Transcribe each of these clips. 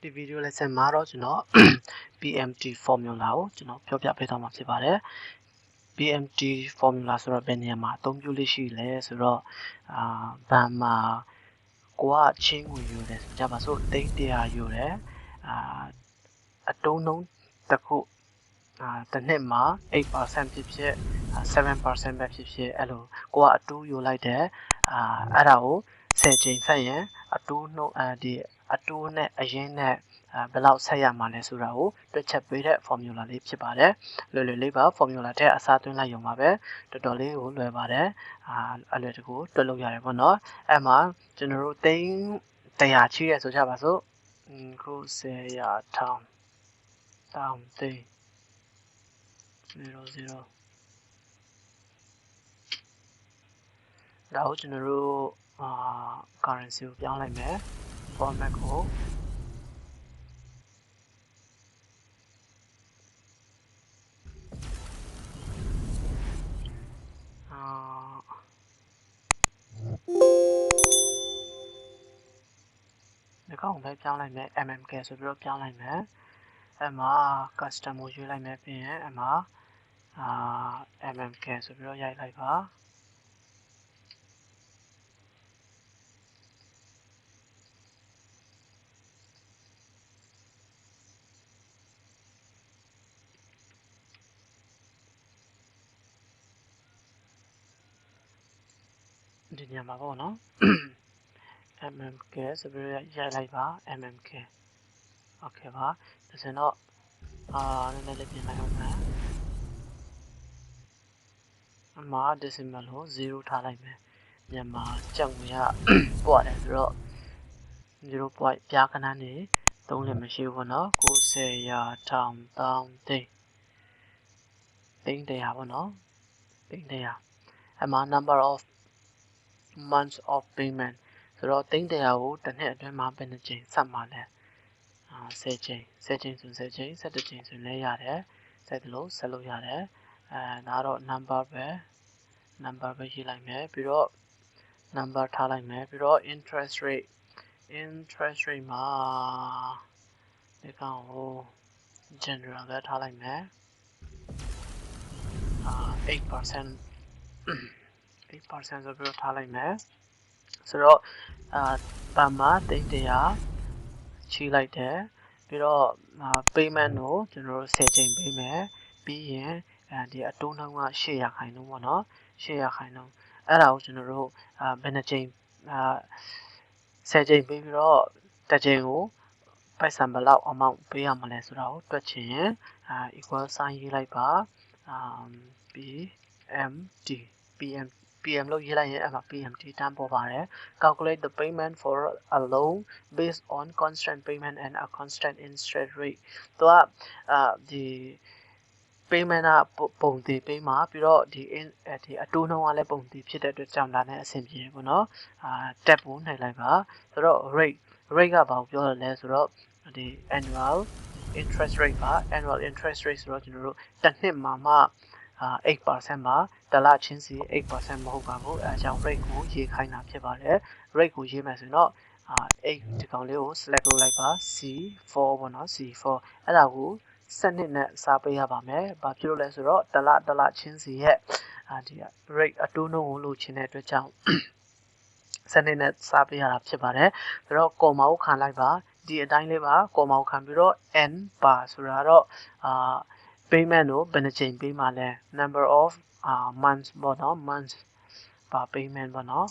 ဒီ video lesson မှာတော့ကျွန်တော် PMT formula ကိုကျွန်တော်ပြောပြပေးသွားမှာဖြစ်ပါတယ် PMT formula ဆိုတော့ဘယ်နေရာမှာအသုံးပြုလို့ရှိလဲဆိုတော့ဘာမှာကိုကချင်းကိုယူတယ်ဆိုကြပါစို့တိတ်100ယူတယ်အတုံးနှုန်းတစ်ခုတစ်နှစ်မှာ 8% ဖြစ်ဖြစ် 7% ပဲဖြစ်ဖြစ်အဲ့လိုကိုကအတူးယူလိုက်တယ်အဲ့ဒါကို10ချိန်ဆက်ရင်အတူးနှုန်းဒီအတူးနဲ့အရင်နဲ့ဘယ်လောက်ဆက်ရမှာလဲဆိုတာကိုတွက်ချက်ပေးတဲ့ formula လေးဖြစ်ပါတယ်လွယ်လွယ်လေးပါ formula ထဲအစားသွင်းလိုက်ရုံပါပဲတော်တော်လေးကိုလွယ်ပါတယ်အလွယ်တကူတွက်လို့ရတယ်ပေါ့နော်အဲ့မှာကျွန်တော်တို့သိန်း100ချိရဲဆိုကြပါစို့ခု10ရာထောင်တောင်းသိန်း00ဒါကိုကျွန်တော်တို့currency ကိုပြောင်းလိုက်မယ် format ကိုဒီကောင်ပဲပြောင်းလိုက်မယ် mmk ဆိုပြီးတော့ပြောင်းလိုက်မယ်အဲ့မှာ custom ကိုရွေးလိုက်မယ်ပြီးရင်အဲ့မှာmmk ဆိုပြီးတော့ရိုက်လိုက်ပါဒီညမှာပေါ့နော် mmk ဆိုပြီးတော့ရိုက်လိုက်ပါ mmk okay ပါဒါဆိုတော့နည်းနည်းလေးပြင်လိုက်အောင်မယ်အမှာ decimal ကို0ထားလိုက်မယ်မြန်မာကြောက်ငွေကပွားတယ်ဆိုတော့0 point ပြားခဏနေသုံးလည်းမရှိဘူးပေါ့နော်90ရာထောင်တောင်းသိန်း100ပေါ့နော်100အမှာ number of months of payment ဆိုတော့100ကိုတစ်နှစ်အတွင်းမှာဘယ်နှကြိမ်ဆက်မှာလဲ10ချိန်10ချိန်ဆို10ချိန်17ချိန်ဆိုလည်းရတယ်ဆက်သလိုဆက်လို့ရတယ်ဒါတော့ number ပဲရေးလိုက်မယ်ပြီးတော့ number ထားလိုက်မယ်ပြီးတော့ interest rate မှာဒီကောင်ကို general ပဲထားလိုက်မယ်8% ဆိုပြီးတော့ထားလိုက်မယ်ဆိုတော့ဘာမှ100ချီလိုက်တယ်ပြီးတော့ payment ကိုကျွန်တော်တို့10ချိန်ပေးမယ်ပြီးရင်ဒီအတိုးနှုန်းက8%ပေါ့နော်8%အဲ့ဒါကိုကျွန်တော်တို့ဘယ်နှချိန်10ချိန်ပေးပြီးတော့တစ်ချိန်ကိုပိုက်ဆံဘယ်လောက် amount ပေးရမလဲဆိုတာကိုတွက်ချင်ရင်equal sign ရေးလိုက်ပါ PM လို့ရေးလိုက်ရင်အဲ့မှာ PMT တန်းပေါ်ပါတယ် calculate the payment for a loan based on constant payment and a constant interest rate သူကဒီ payment ကပုံတည်ပေးမှာပြီးတော့ဒီအတိုးနှုန်းကလည်းပုံတည်ဖြစ်တဲ့အတွက်ကြောင့်ဒါနဲ့အဆင်ပြေပေါ့နော်tab ကိုနှိပ်လိုက်ပါဆိုတော့ rate ကဘာကိုပြောရလဲဆိုတော့ဒီ annual interest rate ပါ annual interest rate ဆိုတော့ကျွန်တော်တို့တစ်နှစ်မှာမှ8% ပါတစ်လချင်းစီ 8% မဟုတ်ပါဘူးအဲအကြောင်း rate ကိုရေးခိုင်းတာဖြစ်ပါတယ် rate ကိုရေးမယ်ဆိုရင်တော့8ဒီကောင်လေးကို select လုပ်လိုက်ပါ C4 ပေါ့နော် C4 အဲ့ဒါကိုစနစ်နဲ့စားပေးရပါမယ်ဘာဖြစ်လို့လဲဆိုတော့တစ်လချင်းစီရဲ့ဒီ rate အတိုးနှုန်းကိုလိုချင်တဲ့အတွက်ကြောင့်စနစ်နဲ့စားပေးရတာဖြစ်ပါတယ်ဆိုတော့ comma ကိုခံလိုက်ပါဒီအတိုင်းလေးပါ comma ကိုခံပြီးတော့ n ပါဆိုတာတော့ payment ကိုဘယ်နှချိန်ပေးမှလဲ number of months ပေါ့နော် months ပါ payment ပေါ့နော်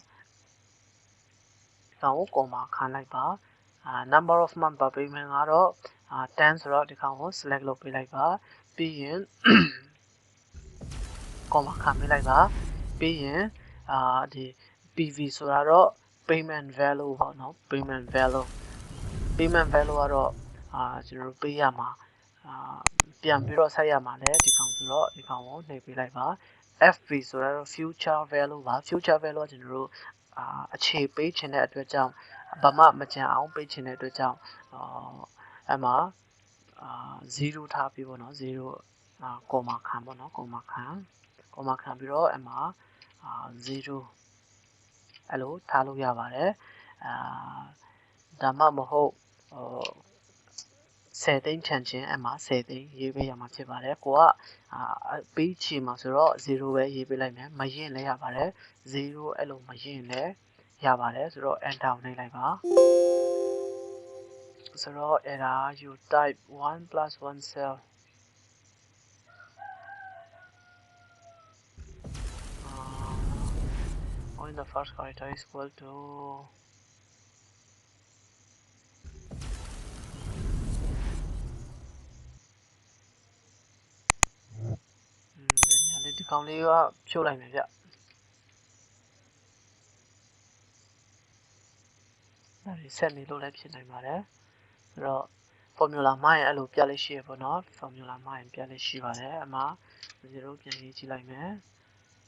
ဒီကောင်ကို comma ခံလိုက်ပါnumber of month ပါ payment ကတော့10ဆိုတော့ဒီကောင်ကို select လုပ်ပေးလိုက်ပါပြီးရင် comma ခံပေးလိုက်ပါပြီးရင်ဒီ PV ဆိုတာတော့ payment value ပေါ့နော် payment value ကတော့ကျွန်တော်တို့ပေးရမှာပြန်ပြီးတော့ဆက်ရမှာလဲဒီကောင်ဆိုတော့ဒီကောင်ကိုနှိပ်ပေးလိုက်ပါ FV ဆိုတော့ future value ပါ future value ကကျွန်တော်တို့အခြေပေးချင်တဲ့အတွက်ကြောင့်ဘာမှမကြံအောင်ပေးချင်တဲ့အတွက်ကြောင့်အဲ့မှာ0ထားပြီးပေါ့နော်0comma ခံပေါ့နော် comma ခံပြီးတော့အဲ့မှာ0အဲ့လိုထားလို့ရပါတယ်ဒါမှမဟုတ် 10သိန်းချန်ချင်းအမှာ10သိန်းရေးပေးရမှာဖြစ်ပါတယ်ကိုကပြီးချီမှာဆိုတော့0ပဲရေးပေးလိုက်မယ်မရင်လည်းရပါတယ်0အဲ့လိုမရင်လည်းရပါတယ်ဆိုတော့ enter နှိပ်လိုက်ပါဆိုတော့အဲ့ဒါ you type 1 plus 1 cell when the first character is equal toဒီကောင်လေးကဖြုတ်လိုက်မယ်ဗျဒါဒီ set နေလို့လည်းဖြစ်နိုင်ပါတယ်ဆိုတော့ formula မှားရင်အဲ့လိုပြလေးရှိရပေါ့နော် formula မှားရင်ပြလေးရှိပါတယ်အမှာ0ပြန်ရေးကြည့်လိုက်မယ်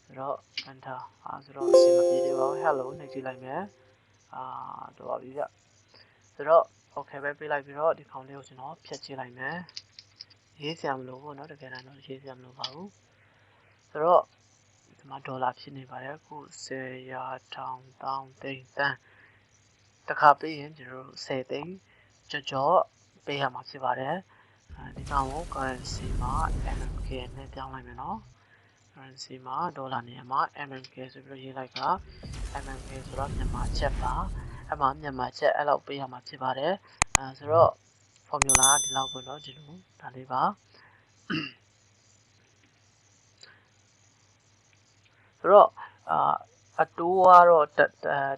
ဆိုတော့ enter ဆိုတော့အစီမပြေသေးပါဘူး hello နှိပ်ကြည့်လိုက်မယ်တော့ပါပြီဗျဆိုတော့ okay ပဲပေးလိုက်ပြီးတော့ဒီကောင်လေးကိုကျွန်တော်ဖြတ်ကြည့်လိုက်မယ်ရေးစရာမလိုဘူးเนาะတကယ်တမ်းတော့ရေးစရာမလိုပါဘူးဆိုတော့ဒီမှာဒေါ်လာဖြစ်နေပါတယ်အခု10ရာထောင်တောင်းသိန်းတန်းတခါပေးရင်ကျွန်တော်တို့10သိန်းကြော့ပေးရမှာဖြစ်ပါတယ်ဒီကောင်ကို currency မှာ MMK နဲ့ပြောင်းလိုက်မယ်เนาะ currency မှာဒေါ်လာနေရာမှာ MMK ဆိုပြီးတော့ရေးလိုက်က MMK ဆိုတော့မြန်မာကျပ်ပါအဲ့မှာမြန်မာကျပ်အဲ့လောက်ပေးရမှာဖြစ်ပါတယ်ဆိုတော့ formula ဒီလောက်ပေါ့เนาะဒီလိုဒါလေးပါဆိုတော့အတိုးကတော့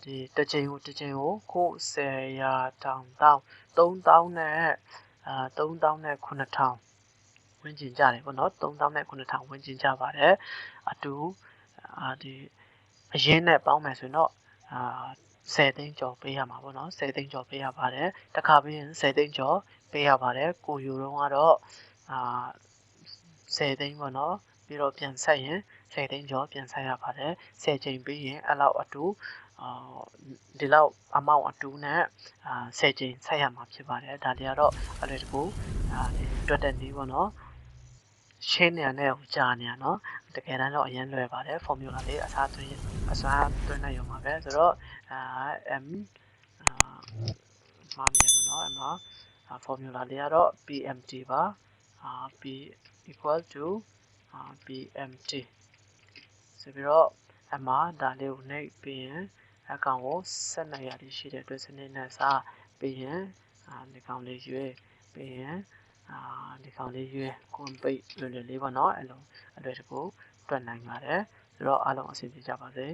ဒီတစ်ချိန်ကိုခု10ရာထောင်တောင်း3000နဲ့3000နဲ့9000ဝန်းကျင်ကြတယ်ပေါ့နော်3000နဲ့9000ဝန်းကျင်ကြပါတယ်အတူဒီအရင်နဲ့ပေါင်းမယ်ဆိုရင်တော့10သိန်းကျော်ပေးရမှာပေါ့နော်10သိန်းကျော်ပေးရပါတယ်တစ်ခါပြီးရင်10သိန်းကျော်ပေးရပါတယ်ကိုယူတော့ကတော့10သိန်းပေါ့နော်ပြီးတော့ပြန်ဆက်ရင်10သိန်းကျော်ပြန်ဆက်ရပါတယ်10ချိန်ပြီးရင်အဲ့လောက်အတူဒီလောက်အမောင့်အတူနဲ့10ချိန်ဆက်ရမှာဖြစ်ပါတယ်ဒါတွေကတော့အလွယ်တကူတွက်တဲ့နည်းပေါ့နော်ရှင်းနေရတဲ့ကြာနေရနော်တကယ်တမ်းတော့အရင်လွယ်ပါတယ် formula လေးအစားသွင်းနိုင်ရုံပါပဲဆိုတော့m မှာနေပါတော့အမ formula လေးကတော့ PMT ပါ P equal to PMT ဆိုပြီးတော့အမဒါလေးကိုနှိပ်ပြီးရင်အကောင်ကိုဆက်နေရရှိတဲ့အတွက်စနစ်နဲ့စားပြီးရင်ဒီကောင်လေးရွေးပြီးရင်ဒီကောင်လေးရွေးကွန်ပိတ်လွယ်လွယ်လေးပေါ့နော်အဲ့လိုအလွယ်တကူတွက်နိုင်ပါတယ်ဆိုတော့အားလုံးအဆင်ပြေကြပါစေ